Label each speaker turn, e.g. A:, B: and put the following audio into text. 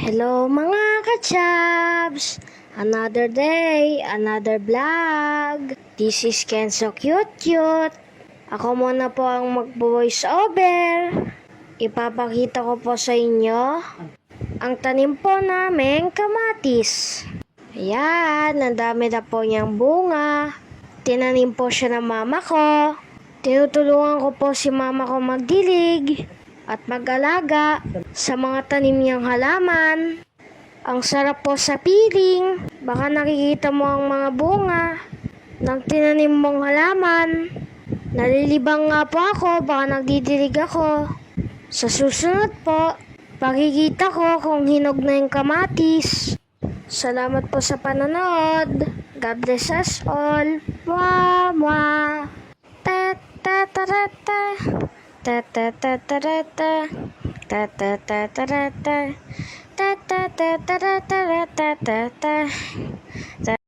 A: Hello mga kachabs! Another day, another vlog. This is Kenzo Cute. Ako muna po ang mag-voice over. Ipapakita ko po sa inyo ang tanim po namin kamatis. Ayan, ang dami na po niyang bunga. Tinanim po siya ng mama ko. Tinutulungan ko po si mama ko magdilig at mag-alaga sa mga tanim niyang halaman. Ang sarap po sa piling. Baka nakikita mo ang mga bunga ng tinanim mong halaman. Nalilibang nga po ako, baka nagdidilig ako. Sa susunod po, pakikita ko kung hinog na yung kamatis. Salamat po sa panonood. God bless us all. Mwah, mwah. Ta ta ta ta ta. Ta ta ta ta ta ta. Ta ta ta ta ta ta. Ta ta ta ta ta ta ta ta ta.